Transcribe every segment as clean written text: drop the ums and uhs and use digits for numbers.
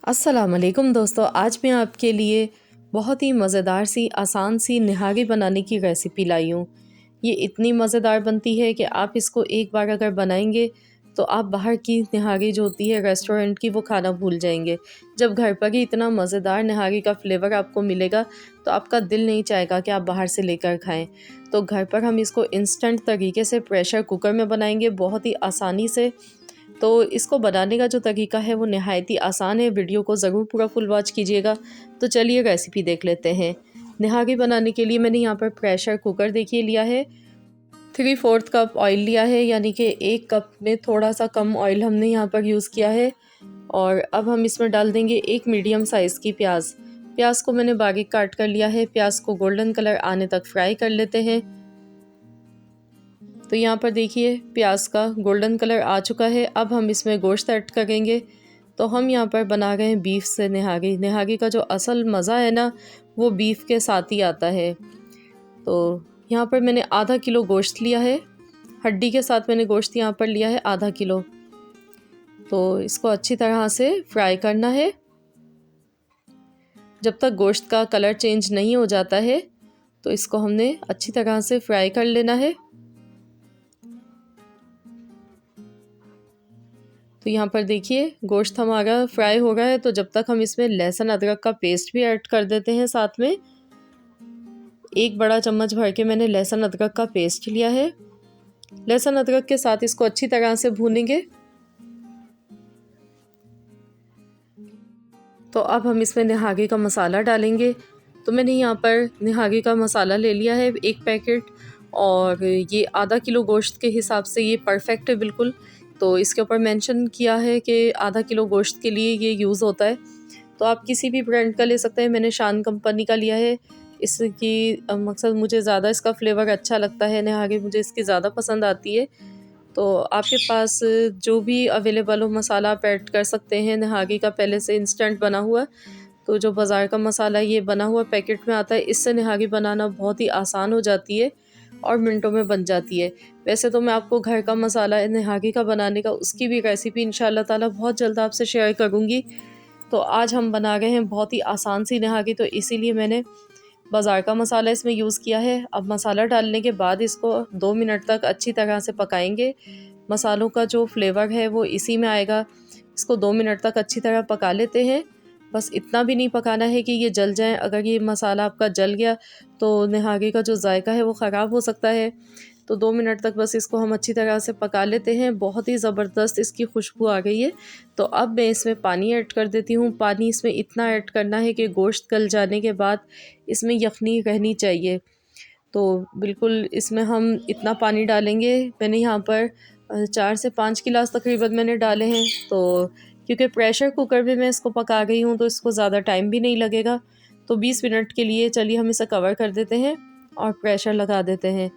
अस्सलाम वालेकुम दोस्तों, आज मैं आपके लिए बहुत ही मज़ेदार सी आसान सी निहारी बनाने की रेसिपी लाई हूँ। ये इतनी मज़ेदार बनती है कि आप इसको एक बार अगर बनाएंगे तो आप बाहर की निहारी जो होती है रेस्टोरेंट की वो खाना भूल जाएंगे। जब घर पर ही इतना मज़ेदार निहारी का फ्लेवर आपको मिलेगा तो आपका दिल नहीं चाहेगा कि आप बाहर से लेकर खाएं। तो घर पर हम इसको इंस्टेंट तरीके से प्रेशर कुकर में बनाएंगे बहुत ही आसानी से। तो इसको बनाने का जो तरीका है वो नहायत ही आसान है। वीडियो को ज़रूर पूरा फुल वॉच कीजिएगा। तो चलिए रेसिपी देख लेते हैं। निहारी बनाने के लिए मैंने यहाँ पर प्रेशर कुकर देखिए लिया है। 3/4 कप ऑयल लिया है, यानी कि 1 कप में थोड़ा सा कम ऑयल हमने यहाँ पर यूज़ किया है। और अब हम इसमें डाल देंगे एक मीडियम साइज़ की प्याज। प्याज को मैंने बारीक काट कर लिया है। प्याज को गोल्डन कलर आने तक फ्राई कर लेते हैं। तो यहाँ पर देखिए प्याज का गोल्डन कलर आ चुका है। अब हम इसमें गोश्त ऐड करेंगे। तो हम यहाँ पर बना रहे हैं बीफ से निहारी। निहारी का जो असल मज़ा है ना वो बीफ के साथ ही आता है। तो यहाँ पर मैंने आधा किलो गोश्त लिया है। हड्डी के साथ मैंने गोश्त यहाँ पर लिया है आधा किलो। तो इसको अच्छी तरह से फ्राई करना है जब तक गोश्त का कलर चेंज नहीं हो जाता है। तो इसको हमने अच्छी तरह से फ्राई कर लेना है। तो यहाँ पर देखिए गोश्त हमारा फ्राई हो रहा है। तो जब तक हम इसमें लहसुन अदरक का पेस्ट भी ऐड कर देते हैं साथ में। 1 बड़ा चम्मच भर के मैंने लहसुन अदरक का पेस्ट लिया है। लहसुन अदरक के साथ इसको अच्छी तरह से भूनेंगे। तो अब हम इसमें निहारी का मसाला डालेंगे। तो मैंने यहाँ पर निहारी का मसाला ले लिया है 1 पैकेट, और ये आधा किलो गोश्त के हिसाब से ये परफेक्ट है बिल्कुल। तो इसके ऊपर मेंशन किया है कि आधा किलो गोश्त के लिए ये यूज़ होता है। तो आप किसी भी ब्रांड का ले सकते हैं। मैंने शान कंपनी का लिया है। इसकी मकसद मुझे ज़्यादा इसका फ्लेवर अच्छा लगता है। निहारी मुझे इसकी ज़्यादा पसंद आती है। तो आपके पास जो भी अवेलेबल हो मसाला आप ऐड कर सकते हैं। निहारी का पहले से इंस्टेंट बना हुआ, तो जो बाज़ार का मसाला ये बना हुआ पैकेट में आता है, इससे निहारी बनाना बहुत ही आसान हो जाती है और मिनटों में बन जाती है। वैसे तो मैं आपको घर का मसाला निहारी का बनाने का उसकी भी रेसिपी इंशाल्लाह ताला बहुत जल्द आपसे शेयर करूँगी। तो आज हम बना रहे हैं बहुत ही आसान सी निहारी, तो इसीलिए मैंने बाज़ार का मसाला इसमें यूज़ किया है। अब मसाला डालने के बाद इसको 2 मिनट तक अच्छी तरह से पकाएंगे। मसालों का जो फ्लेवर है वो इसी में आएगा। इसको 2 मिनट तक अच्छी तरह पका लेते हैं। बस इतना भी नहीं पकाना है कि ये जल जाए। अगर ये मसाला आपका जल गया तो निहारी का जो जायका है वो ख़राब हो सकता है। तो 2 मिनट तक बस इसको हम अच्छी तरह से पका लेते हैं। बहुत ही ज़बरदस्त इसकी खुशबू आ गई है। तो अब मैं इसमें पानी ऐड कर देती हूँ। पानी इसमें इतना ऐड करना है कि गोश्त गल जाने के बाद इसमें यखनी रहनी चाहिए। तो बिल्कुल इसमें हम इतना पानी डालेंगे। मैंने यहाँ पर 4 से 5 गिलास तकरीबन मैंने डाले हैं। तो क्योंकि प्रेशर कुकर में मैं इसको पका गई हूँ तो इसको ज़्यादा टाइम भी नहीं लगेगा। तो 20 मिनट के लिए चलिए हम इसे कवर कर देते हैं और प्रेशर लगा देते हैं।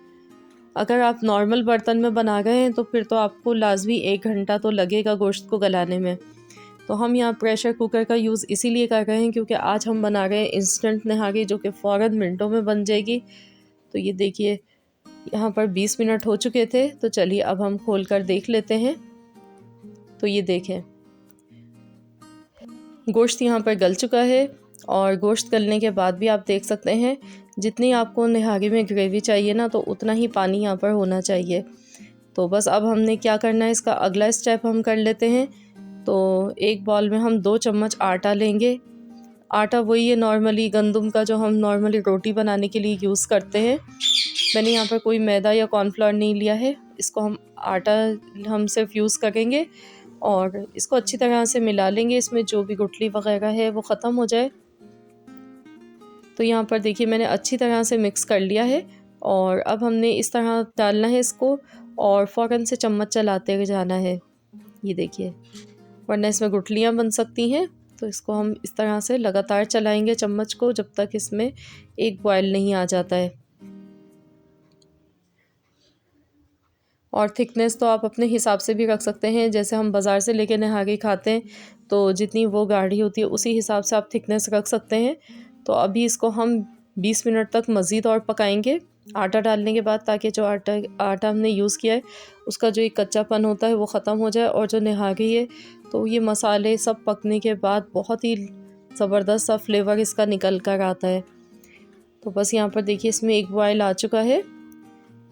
अगर आप नॉर्मल बर्तन में बना रहे हैं तो फिर तो आपको लाजमी 1 घंटा तो लगेगा गोश्त को गलाने में। तो हम यहाँ प्रेशर कुकर का यूज़ इसीलिए कर रहे हैं क्योंकि आज हम बना रहे हैं इंस्टेंट निहारी, जो कि फ़ौरन मिनटों में बन जाएगी। तो ये देखिए यहाँ पर 20 मिनट हो चुके थे। तो चलिए अब हम खोल कर देख लेते हैं। तो ये देखें गोश्त यहाँ पर गल चुका है। और गोश्त गलने के बाद भी आप देख सकते हैं जितनी आपको निहारी में ग्रेवी चाहिए ना, तो उतना ही पानी यहाँ पर होना चाहिए। तो बस अब हमने क्या करना है, इसका अगला स्टेप हम कर लेते हैं। तो एक बॉल में हम 2 चम्मच आटा लेंगे। आटा वही है नॉर्मली गंदम का जो हम नॉर्मली रोटी बनाने के लिए यूज़ करते हैं। मैंने यहाँ पर कोई मैदा या कॉर्नफ्लोर नहीं लिया है। इसको हम सिर्फ यूज़ करेंगे और इसको अच्छी तरह से मिला लेंगे। इसमें जो भी गुठली वगैरह है वो ख़त्म हो जाए। तो यहाँ पर देखिए मैंने अच्छी तरह से मिक्स कर लिया है। और अब हमने इस तरह डालना है इसको और फ़ौरन से चम्मच चलाते हुए जाना है। ये देखिए, वरना इसमें गुठलियाँ बन सकती हैं। तो इसको हम इस तरह से लगातार चलाएंगे चम्मच को जब तक इसमें एक बॉयल नहीं आ जाता है। और थिकनेस तो आप अपने हिसाब से भी रख सकते हैं। जैसे हम बाज़ार से लेके निहारी खाते हैं तो जितनी वो गाढ़ी होती है उसी हिसाब से आप थिकनेस रख सकते हैं। तो अभी इसको हम 20 मिनट तक मज़ीद और पकाएंगे। आटा डालने के बाद, ताकि जो आटा हमने यूज़ किया है उसका जो एक कच्चापन होता है वो ख़त्म हो जाए। और जो निहारी है तो ये मसाले सब पकने के बाद बहुत ही ज़बरदस्त सा फ्लेवर इसका निकल कर आता है। तो बस यहाँ पर देखिए इसमें एक बॉयल आ चुका है,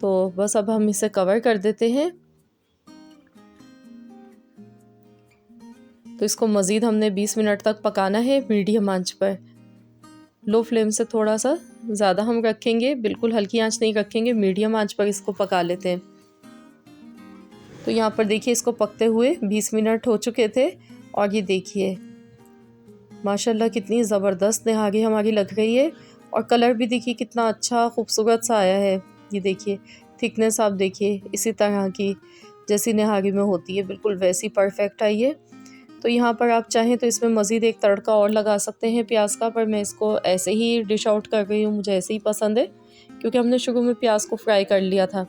तो बस अब हम इसे कवर कर देते हैं। तो इसको मज़ीद हमने 20 मिनट तक पकाना है मीडियम आंच पर। लो फ्लेम से थोड़ा सा ज़्यादा हम रखेंगे, बिल्कुल हल्की आंच नहीं रखेंगे, मीडियम आंच पर इसको पका लेते हैं। तो यहाँ पर देखिए इसको पकते हुए 20 मिनट हो चुके थे और ये देखिए माशाल्लाह कितनी ज़बरदस्त निहारी हमारी लग रही है। और कलर भी देखिए कितना अच्छा खूबसूरत सा आया है। ये देखिए थिकनेस आप देखिए इसी तरह की जैसी निहारी में होती है, बिल्कुल वैसी परफेक्ट आई है। तो यहाँ पर आप चाहें तो इसमें मज़ीद एक तड़का और लगा सकते हैं प्याज का, पर मैं इसको ऐसे ही डिश आउट कर रही हूँ, मुझे ऐसे ही पसंद है क्योंकि हमने शुरू में प्याज को फ्राई कर लिया था।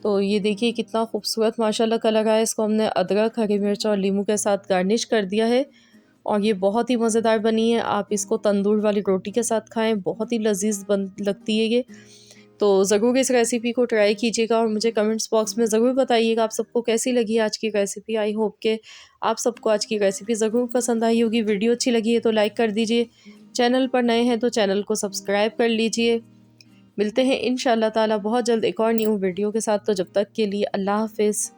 तो ये देखिए कितना खूबसूरत माशाल्लाह कलर आया। इसको हमने अदरक, हरी मिर्च और नींबू के साथ गार्निश कर दिया है और ये बहुत ही मज़ेदार बनी है। आप इसको तंदूर वाली रोटी के साथ खाएँ, बहुत ही लज़ीज़ बन लगती है ये। तो ज़रूर इस रेसिपी को ट्राई कीजिएगा और मुझे कमेंट्स बॉक्स में ज़रूर बताइएगा आप सबको कैसी लगी आज की रेसिपी। आई होप के आप सबको आज की रेसिपी ज़रूर पसंद आई होगी। वीडियो अच्छी लगी है तो लाइक कर दीजिए, चैनल पर नए हैं तो चैनल को सब्सक्राइब कर लीजिए। मिलते हैं इंशाअल्लाह ताला बहुत जल्द एक और न्यू वीडियो के साथ। तो जब तक के लिए अल्लाह हाफ़िज़।